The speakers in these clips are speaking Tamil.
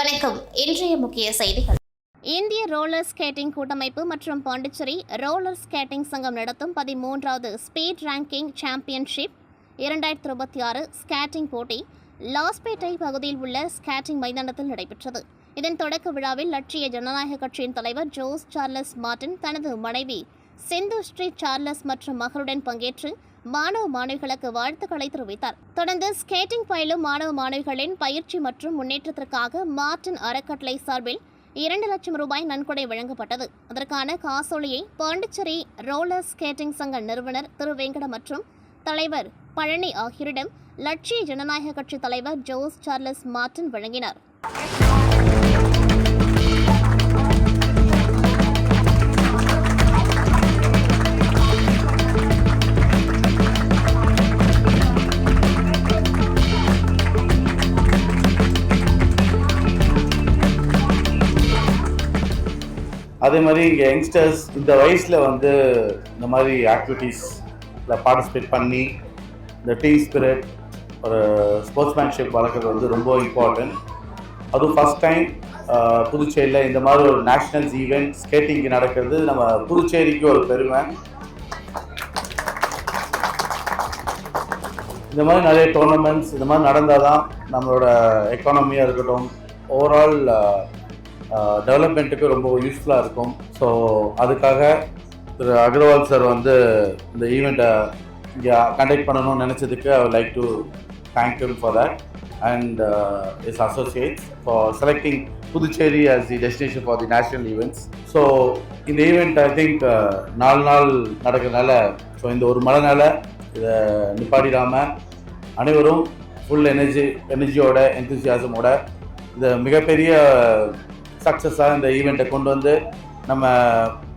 வணக்கம். இன்றைய முக்கிய செய்திகள். இந்திய ரோலர் ஸ்கேட்டிங் கூட்டமைப்பு மற்றும் பாண்டிச்சேரி ரோலர் ஸ்கேட்டிங் சங்கம் நடத்தும் 13வது ஸ்பீட் ரேங்கிங் சாம்பியன்ஷிப் 2026 ஸ்கேட்டிங் போட்டி லாஸ்பேட்டை பகுதியில் உள்ள ஸ்கேட்டிங் மைதானத்தில் நடைபெற்றது. இதன் தொடக்க விழாவில் லட்சிய ஜனநாயக கட்சியின் தலைவர் ஜோஸ் சார்லஸ் மார்டின் தனது மனைவி சிந்து ஸ்ரீ சார்லஸ் மற்றும் மகளுடன் பங்கேற்று மாணவ மாணவிகளுக்கு வாழ்த்துக்களை தெரிவித்தார். தொடர்ந்து ஸ்கேட்டிங் பயிலும் மாணவ மாணவிகளின் பயிற்சி மற்றும் முன்னேற்றத்திற்காக மார்டின் அறக்கட்டளை சார்பில் 2 லட்சம் ரூபாய் நன்கொடை வழங்கப்பட்டது. அதற்கான காசோலையை பாண்டிச்சேரி ரோலர் ஸ்கேட்டிங் சங்க நிறுவனர் திரு வெங்கட மற்றும் தலைவர் பழனி ஆகியோரிடம் லட்சிய ஜனநாயக கட்சி தலைவர் ஜோஸ் சார்லஸ் மார்டின் வழங்கினார். அதே மாதிரி இங்கே யங்ஸ்டர்ஸ் இந்த வயசில் இந்த மாதிரி ஆக்டிவிட்டீஸில் பார்ட்டிசிபேட் பண்ணி இந்த டீம் ஸ்பிரிட் ஒரு ஸ்போர்ட்ஸ்மேன்ஷிப் வளர்க்குறது ரொம்ப இம்பார்ட்டன்ட். அதுவும் ஃபஸ்ட் டைம் புதுச்சேரியில் இந்த மாதிரி ஒரு நேஷ்னல்ஸ் ஈவெண்ட் ஸ்கேட்டிங்கு நடக்கிறது நம்ம புதுச்சேரிக்கு ஒரு பெருமை. இந்த மாதிரி நிறைய டோர்னமெண்ட்ஸ் இந்த மாதிரி நடந்தால் தான் நம்மளோட எக்கானமியாக இருக்கட்டும், ஓவரால் டெவலப்மெண்ட்டுக்கு ரொம்ப யூஸ்ஃபுல்லாக இருக்கும். ஸோ அதுக்காக திரு அகர்வால் சார் இந்த ஈவெண்ட்டை இங்கே கண்டக்ட் பண்ணணும்னு நினச்சதுக்கு I would like to thank you for that and is associates for selecting Puducherry as the destination for the national events. So இந்த ஈவெண்ட் ஐ திங்க் 4 நாள் நடக்கிறதுனால, ஸோ இந்த ஒரு மழைனால இதை நிப்பாட்டிடாமல் அனைவரும் ஃபுல் எனர்ஜியோட எந்தூசியாசமோட இந்த மிகப்பெரிய சக்ஸஸாக இந்த ஈவெண்ட்டை கொண்டு வந்து நம்ம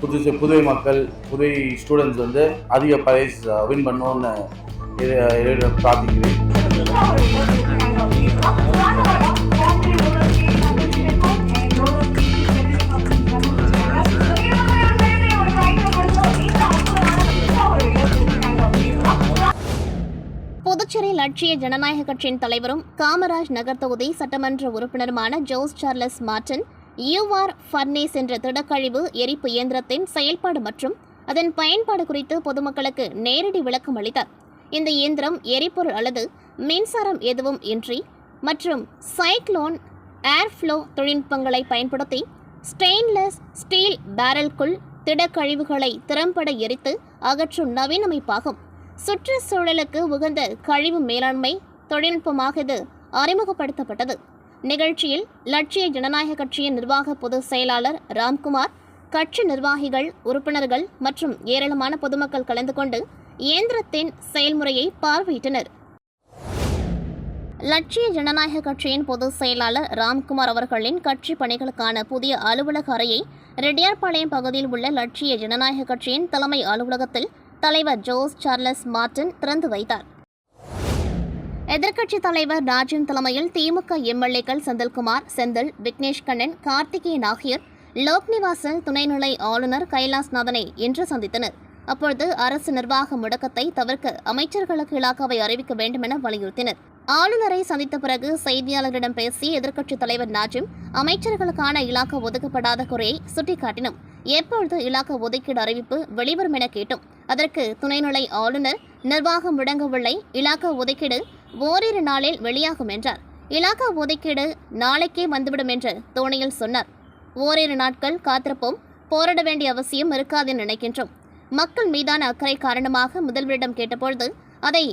புதுவை மக்கள், புதுவை ஸ்டூடெண்ட்ஸ் அதிக ப்ரைஸ் வின் பண்ணணும்னு பிரார்த்திக்கிறேன். புதுச்சேரி லட்சிய ஜனநாயக கட்சியின் தலைவரும் காமராஜ் நகர் தொகுதி சட்டமன்ற உறுப்பினருமான ஜோஸ் சார்லஸ் மார்டின் யூஆர் ஃபர்னேஸ் என்ற திடக்கழிவு எரிப்பு இயந்திரத்தின் செயல்பாடு மற்றும் அதன் பயன்பாடு குறித்து பொதுமக்களுக்கு நேரடி விளக்கம் அளித்தார். இந்த இயந்திரம் எரிபொருள் அல்லது மின்சாரம் எதுவும் இன்றி மற்றும் சைக்ளோன் ஏர்ஃப்ளோ தொழில்நுட்பங்களை பயன்படுத்தி ஸ்டெயின்லெஸ் ஸ்டீல் பேரலுக்குள் திடக்கழிவுகளை திறம்பட எரித்து அகற்றும் நவீன அமைப்பாகும். சுற்றுச்சூழலுக்கு உகந்த கழிவு மேலாண்மை தொழில்நுட்பமாக இது அறிமுகப்படுத்தப்பட்டது. நிகழ்ச்சியில் லட்சிய ஜனநாயக கட்சியின் நிர்வாக பொதுச் செயலாளர் ராம்குமார், கட்சி நிர்வாகிகள், உறுப்பினர்கள் மற்றும் ஏராளமான பொதுமக்கள் கலந்து கொண்டு இயந்திரத்தின் செயல்முறையை பார்வையிட்டனர். லட்சிய ஜனநாயக கட்சியின் பொதுச் செயலாளர் ராம்குமார் அவர்களின் கட்சி பணிகளுக்கான புதிய அலுவலக அறையை ரெட்டியார்பாளையம் பகுதியில் உள்ள லட்சிய ஜனநாயக கட்சியின் தலைமை அலுவலகத்தில் தலைவர் ஜோஸ் சார்லஸ் மார்டின் திறந்து வைத்தார். எதிர்க்கட்சித் தலைவர் ராஜன் தலைமையில் திமுக எம்எல்ஏக்கள் செந்தில்குமார், செந்தில், விக்னேஷ் கண்ணன், கார்த்திகேயன் ஆகியோர் லோக்நிவாசல் துணைநிலை ஆளுநர் கைலாஸ்நாதனை இன்று சந்தித்தனர். அப்பொழுது அரசு நிர்வாக முடக்கத்தை தவிர்க்க அமைச்சர்களுக்கு இலாக்காவை அறிவிக்க வேண்டும் என வலியுறுத்தினர். ஆளுநரை சந்தித்த பிறகு செய்தியாளர்களிடம் பேசிய எதிர்க்கட்சித் தலைவர் நாஜிம், அமைச்சர்களுக்கான இலாக்கா ஒதுக்கப்படாத குறையை சுட்டிக்காட்டினோம். எப்பொழுது இலாக்கா ஒதுக்கீடு அறிவிப்பு வெளிவரும் என கேட்டோம். அதற்கு துணைநிலை ஆளுநர், நிர்வாகம் முடங்கவில்லை, இலாக்கா ஒதுக்கீடு ஓரிரு நாளில் வெளியாகும் என்றார். இலாக்கா ஒதுக்கீடு நாளைக்கே வந்துவிடும் என்று தோணியில் சொன்னார். ஓரிரு நாட்கள் காத்திருப்போம், போராட வேண்டிய அவசியம் இருக்காது என நினைக்கின்றோம். மக்கள் மீதான அக்கறை காரணமாக முதல்வரிடம் கேட்டபொழுது அதை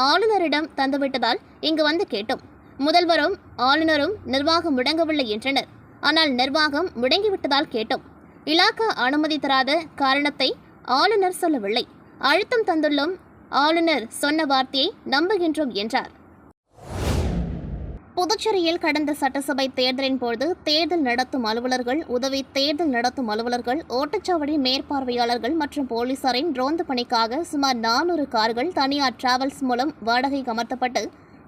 ஆளுநரிடம் தந்துவிட்டதால் இங்கு கேட்டோம். முதல்வரும் ஆளுநரும் நிர்வாகம் முடங்கவில்லை என்றனர். ஆனால் நிர்வாகம் முடங்கிவிட்டதால் கேட்டோம். இலாக்கா அனுமதி தராத காரணத்தை ஆளுநர் சொல்லவில்லை. அழுத்தம் தந்துள்ளோம். ஆளுநர் சொன்ன வார்த்தையை நம்புகின்றோம் என்றார். புதுச்சேரியில் கடந்த சட்டசபை தேர்தலின் போது தேர்தல் நடத்தும் அலுவலர்கள், உதவி தேர்தல் நடத்தும் அலுவலர்கள், ஓட்டுச்சாவடி மேற்பார்வையாளர்கள் மற்றும் போலீசாரின் ரோந்து பணிக்காக சுமார் 400 கார்கள் தனியார் டிராவல்ஸ் மூலம் வாடகைக்கு அமர்த்தப்பட்டு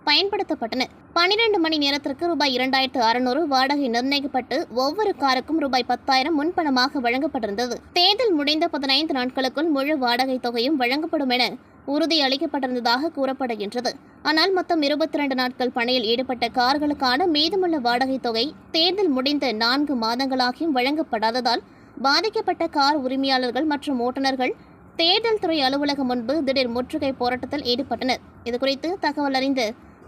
பயன்படுத்தப்பட்டன. 12 மணி நேரத்திற்கு ரூபாய் 2600 வாடகை நிர்ணயிக்கப்பட்டு ஒவ்வொரு காருக்கும் ரூபாய் 10,000 முன்பணமாக வழங்கப்பட்டிருந்தது. தேர்தல் முடிந்த 15 நாட்களுக்குள் முழு வாடகை தொகையும் வழங்கப்படும் என உறுதி அளிக்கப்பட்டிருந்ததாக கூறப்படுகின்றது. ஆனால் மொத்தம் 22 நாட்கள் பணியில் ஈடுபட்ட கார்களுக்கான மீதமுள்ள வாடகை தொகை தேர்தல் முடிந்த 4 மாதங்களாகியும் வழங்கப்படாததால் பாதிக்கப்பட்ட கார் உரிமையாளர்கள் மற்றும் ஓட்டுநர்கள் தேர்தல் துறை அலுவலகம் முன்பு திடீர் முற்றுகை போராட்டத்தில் ஈடுபட்டனர். இதுகுறித்து தகவல் அறிந்த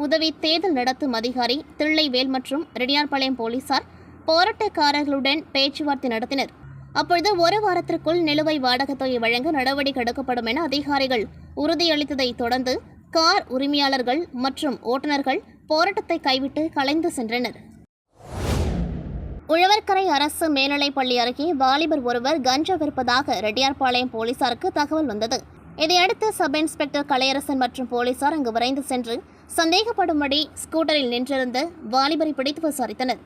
உதவி தேர்தல் நடத்தும் அதிகாரி தில்லைவேல் மற்றும் ரெட்டியார்பாளையம் போலீசார் போராட்டக்காரர்களுடன் பேச்சுவார்த்தை நடத்தினர். அப்பொழுது 1 வாரத்திற்குள் நிலுவை வாடகை தொகை வழங்க நடவடிக்கை எடுக்கப்படும் என அதிகாரிகள் உறுதியளித்ததை தொடர்ந்து கார் உரிமையாளர்கள் மற்றும் ஓட்டுநர்கள் போராட்டத்தை கைவிட்டு கலைந்து சென்றனர். உழவர்கரை அரசு மேல்நிலைப்பள்ளி அருகே வாலிபர் ஒருவர் கஞ்சா விற்பதாக ரெட்டியார்பாளையம் போலீசாருக்கு தகவல் வந்தது. இதையடுத்து சப் இன்ஸ்பெக்டர் கலையரசன் மற்றும் போலீசார் அங்கு விரைந்து சென்று சந்தேகப்படும்படி ஸ்கூட்டரில் நின்றிருந்த வாலிபரை பிடித்து விசாரித்தனர்.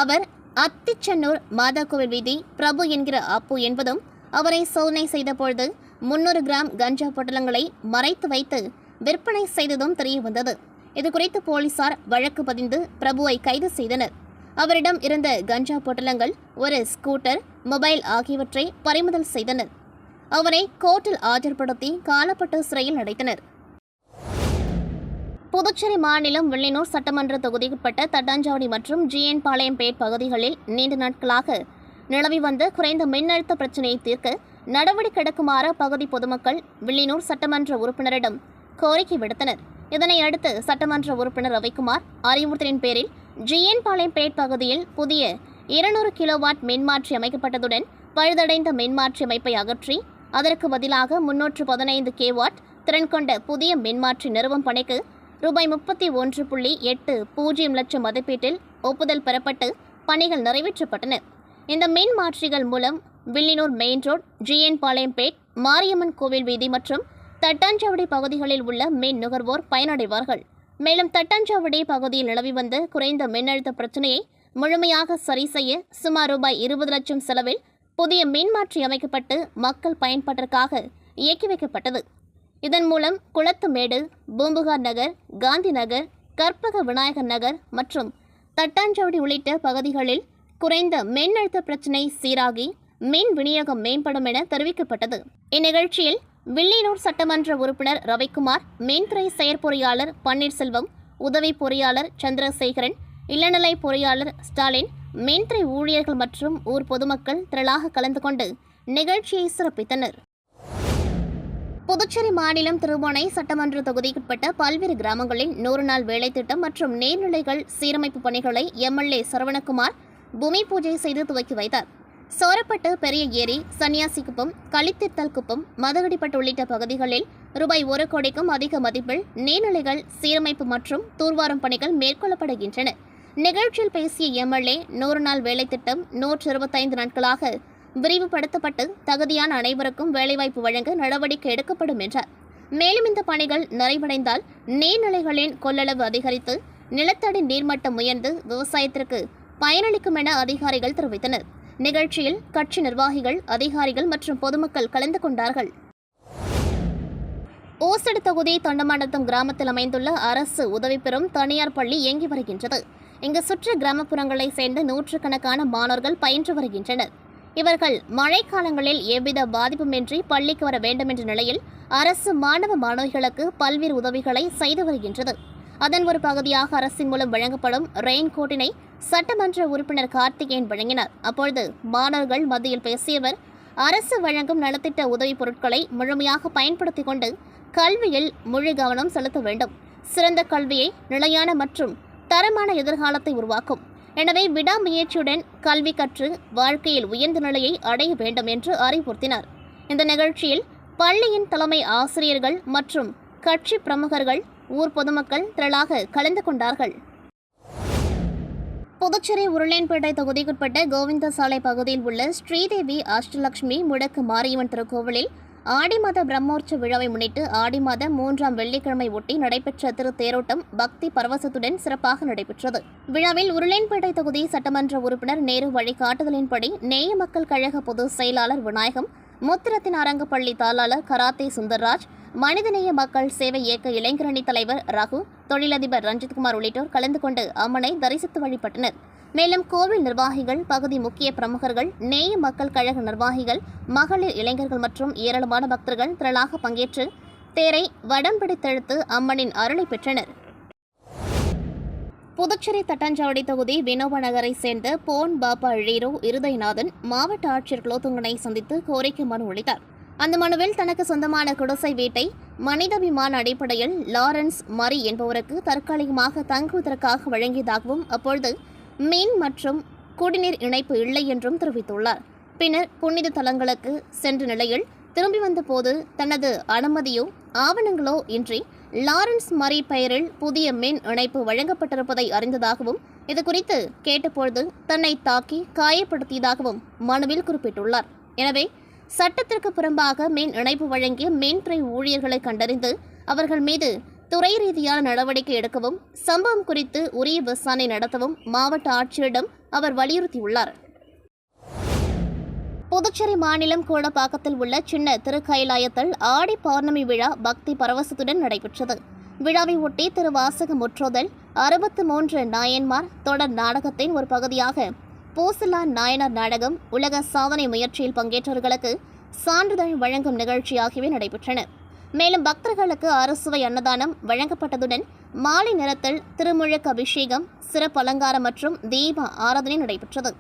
அவர் அத்திச்சென்னூர் மாதாக்கோவில் வீதி பிரபு என்கிற அப்பு என்பதும் அவரை சோதனை செய்தபொழுது 300 கிராம் கஞ்சா பொட்டலங்களை மறைத்து வைத்து விற்பனை செய்ததும் தெரியவந்தது. இதுகுறித்து போலீசார் வழக்கு பதிந்து பிரபுவை கைது செய்தனர். அவரிடம் இருந்த கஞ்சா பொட்டலங்கள், ஒரு ஸ்கூட்டர், மொபைல் ஆகியவற்றை பறிமுதல் செய்தனர். அவரை கோர்ட்டில் ஆஜர்படுத்தி காலப்பட்டு சிறையில் அடைத்தனர். புதுச்சேரி மாநிலம் வில்லியனூர் சட்டமன்ற தொகுதிக்குட்பட்ட தட்டாஞ்சாவடி மற்றும் ஜிஎன் பாளையம்பேட் பகுதிகளில் நீண்ட நாட்களாக நிலவி வந்த குறைந்த மின்னழுத்த பிரச்சினையை தீர்க்க நடவடிக்கை எடுக்குமாறு பகுதி பொதுமக்கள் வில்லியனூர் சட்டமன்ற உறுப்பினரிடம் கோரிக்கை விடுத்தனர். இதனை அடுத்து சட்டமன்ற உறுப்பினர் ரவிக்குமார் அறிவுறுத்தலின் பேரில் ஜிஎன் பாளையம்பேட் பகுதியில் புதிய 200 கிலோவாட் மின்மாற்றி அமைக்கப்பட்டதுடன் பழுதடைந்த மின்மாற்றி அமைப்பை அகற்றி அதற்கு பதிலாக 315 கேவாட் திறன் கொண்ட புதிய மின்மாற்றி நிறுவும் பணிக்கு ரூபாய் 31.80 லட்சம் மதிப்பீட்டில் ஒப்புதல் பெறப்பட்டு பணிகள் நிறைவேற்றப்பட்டன. இந்த மின் மாற்றிகள் மூலம் Villianur main road, GN Palayampet, Mariamman கோவில் வீதி மற்றும் தட்டாஞ்சாவடி பகுதிகளில் உள்ள மின் நுகர்வோர் பயனடைவார்கள். மேலும் தட்டாஞ்சாவடி பகுதியில் நிலவி வந்த குறைந்த மின்னழுத்த பிரச்சினையை முழுமையாக சரி செய்ய சுமார் ரூபாய் 20 லட்சம் செலவில் புதிய மின்மாற்றி அமைக்கப்பட்டு மக்கள் பயன்பாட்டிற்காக இயக்கி வைக்கப்பட்டது. இதன் மூலம் குளத்துமேடு, பூம்புகார் நகர், காந்தி நகர், கற்பக விநாயகர் நகர் மற்றும் தட்டாஞ்சாவடி உள்ளிட்ட பகுதிகளில் குறைந்த மின்னழுத்த பிரச்சினை சீராகி மின் விநியோகம் மேம்படும் என தெரிவிக்கப்பட்டது. இந்நிகழ்ச்சியில் வில்லியனூர் சட்டமன்ற உறுப்பினர் ரவிக்குமார், மின்துறை செயற்பொறியாளர் பன்னீர்செல்வம், உதவி பொறியாளர் சந்திரசேகரன், இளநிலை பொறியாளர் ஸ்டாலின், மின்துறை ஊழியர்கள் மற்றும் ஊர் பொதுமக்கள் திரளாக கலந்து கொண்டு நிகழ்ச்சியை சிறப்பித்தனர். புதுச்சேரி மாநிலம் திருபுவனை சட்டமன்ற தொகுதிக்குட்பட்ட பல்வேறு கிராமங்களில் 100 நாள் வேலை திட்டம் மற்றும் நீர்நிலைகள் சீரமைப்பு பணிகளை எம்எல்ஏ சரவணகுமார் பூமி பூஜை செய்து துவக்கி வைத்தார். சோரப்பட்டு, பெரிய ஏரி, சன்னியாசிக்குப்பம், களித்தித்தல் குப்பம், மதகடிப்பட்டு உள்ளிட்ட பகுதிகளில் ரூபாய் 1 கோடிக்கும் அதிக மதிப்பில் நீர்நிலைகள் சீரமைப்பு மற்றும் தூர்வாரும் பணிகள் மேற்கொள்ளப்படுகின்றன. நிகழ்ச்சியில் பேசிய எம்எல்ஏ 100 நாள் வேலை திட்டம் 125 நாட்களாக விரிவுபடுத்தப்பட்டு தகுதியான அனைவருக்கும் வேலைவாய்ப்பு வழங்க நடவடிக்கை எடுக்கப்படும் என்றார். மேலும் இந்த பணிகள் நிறைவடைந்தால் நீர்நிலைகளின் கொள்ளளவு அதிகரித்து நிலத்தடி நீர்மட்டம் உயர்ந்து விவசாயத்திற்கு பயனளிக்கும் என அதிகாரிகள் தெரிவித்தனர். நிகழ்ச்சியில் கட்சி நிர்வாகிகள், அதிகாரிகள் மற்றும் பொதுமக்கள் கலந்து கொண்டார்கள். ஓசடு தொகுதி தொண்டமானத்தம் கிராமத்தில் அமைந்துள்ள அரசு உதவி பெறும் தனியார் பள்ளி இயங்கி வருகின்றது. இங்கு சுற்று கிராமப்புறங்களை சேர்ந்த 100கணக்கான மாணவர்கள் பயின்று வருகின்றனர். இவர்கள் மழைக்காலங்களில் எவ்வித பாதிப்புமின்றி பள்ளிக்கு வர வேண்டும் என்ற நிலையில் அரசு மாணவ மாணவிகளுக்கு பல்வேறு உதவிகளை செய்து வருகின்றது. அதன் ஒரு பகுதியாக அரசின் மூலம் வழங்கப்படும் ரெயின்கோட்டினை சட்டமன்ற உறுப்பினர் கார்த்திகேயன் வழங்கினார். அப்பொழுது மாணவர்கள் மத்தியில் பேசியவர், அரசு வழங்கும் நலத்திட்ட உதவி பொருட்களை முழுமையாக பயன்படுத்திக் கொண்டு கல்வியில் முழு கவனம் செலுத்த வேண்டும். சிறந்த கல்வியை நிலையான மற்றும் தரமான எதிர்காலத்தை உருவாக்கும். எனவே விடாமுயற்சியுடன் கல்வி கற்று வாழ்க்கையில் உயர்ந்த நிலையை அடைய வேண்டும் என்று அறிவுறுத்தினார். இந்த நிகழ்ச்சியில் பள்ளியின் தலைமை ஆசிரியர்கள் மற்றும் கட்சி பிரமுகர்கள், ஊர் பொதுமக்கள் திரளாக கலந்து கொண்டார்கள். புதுச்சேரி உருளையன்பேட்டை தொகுதிக்குட்பட்ட கோவிந்த சாலை பகுதியில் உள்ள ஸ்ரீதேவி அஷ்டலட்சுமி முடக்கு மாரியம்மன் திருக்கோவிலில் ஆடி மாத பிரம்மோற்சவ விழாவை முன்னிட்டு ஆடி மாதம் 3ஆம் வெள்ளிக்கிழமை ஒட்டி நடைபெற்ற திருத்தேரோட்டம் பக்தி பரவசத்துடன் சிறப்பாக நடைபெற்றது. விழாவில் உருளையன்பேட்டை தொகுதி சட்டமன்ற உறுப்பினர் நேரு வழிகாட்டுதலின்படி நேய மக்கள் கழக பொதுச் செயலாளர் விநாயகம், முத்திரத்தின் அரங்கப்பள்ளி தாளாளர் கராத்தே சுந்தர்ராஜ், மனிதநேய மக்கள் சேவை இயக்க இளைஞரணி தலைவர் ரகு, தொழிலதிபர் ரஞ்சித்குமார் உள்ளிட்டோர் கலந்து கொண்டு அம்மனை தரிசித்து வழிபட்டனர். மேலும் கோவில் நிர்வாகிகள், பகுதி முக்கிய பிரமுகர்கள், நேய மக்கள் கழக நிர்வாகிகள், மகளிர், இளைஞர்கள் மற்றும் ஏராளமான பக்தர்கள் திரளாக பங்கேற்று தேரை வடம் பிடித்தெழுத்து அம்மனின் அருளை பெற்றனர். புதுச்சேரி தட்டாஞ்சாவடி தொகுதி வினோப நகரை சேர்ந்த போன் பாபா ழீரோ இருதயநாதன் மாவட்ட ஆட்சியர் குலோத்துங்கனை சந்தித்து கோரிக்கை மனு அளித்தார். அந்த மனுவில் தனக்கு சொந்தமான குடிசை வீட்டை மனிதாபிமான அடிப்படையில் லாரன்ஸ் மரி என்பவருக்கு தற்காலிகமாக தங்குவதற்காக வழங்கியதாகவும் அப்பொழுது மீன் மற்றும் குடிநீர் இணைப்பு இல்லை என்றும் தெரிவித்துள்ளார். பின்னர் புனித தலங்களுக்கு சென்ற நிலையில் திரும்பி வந்தபோது தனது அனுமதியோ ஆவணங்களோ இன்றி லாரன்ஸ் மரி பெயரில் புதிய மின் இணைப்பு வழங்கப்பட்டிருப்பதை அறிந்ததாகவும் இதுகுறித்து கேட்டபொழுது தன்னை தாக்கி காயப்படுத்தியதாகவும் மனுவில் குறிப்பிட்டுள்ளார். எனவே சட்டத்திற்கு புறம்பாக மின் இணைப்பு வழங்கிய மின்துறை ஊழியர்களை கண்டறிந்து அவர்கள் மீது துறை ரீதியான நடவடிக்கை எடுக்கவும் சம்பவம் குறித்து உரிய விசாரணை நடத்தவும் மாவட்ட ஆட்சியரிடம் அவர் வலியுறுத்தியுள்ளார். புதுச்சேரி மாநிலம் கோடப்பாக்கத்தில் உள்ள சின்ன திருக்கைலாயத்தில் ஆடி பௌர்ணமி விழா பக்தி பரவசத்துடன் நடைபெற்றது. விழாவை ஒட்டி திருவாசக முற்றோதல் 63 நாயன்மார் தொடர் நாடகத்தின் ஒரு பகுதியாக பூசலா நாயனார் நாடகம், உலக சாதனை முயற்சியில் பங்கேற்றவர்களுக்கு சான்றிதழ் வழங்கும் நிகழ்ச்சி ஆகியவை நடைபெற்றன. மேலும் பக்தர்களுக்கு அறுசுவை அன்னதானம் வழங்கப்பட்டதுடன் மாலை நேரத்தில் திருமுழுக்கு அபிஷேகம், சிறப்பு அலங்காரம் மற்றும் தீப ஆராதனை நடைபெற்றது.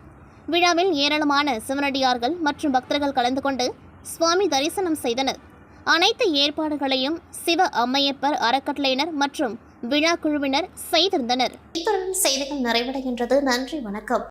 விழாவில் ஏராளமான சிவனடியார்கள் மற்றும் பக்தர்கள் கலந்து கொண்டு சுவாமி தரிசனம் செய்தனர். அனைத்து ஏற்பாடுகளையும் சிவ அம்மையப்பர் அறக்கட்டளையினர் மற்றும் விழா குழுவினர் செய்திருந்தனர். இத்துடன் செய்திகள் நிறைவடைகின்றது. நன்றி, வணக்கம்.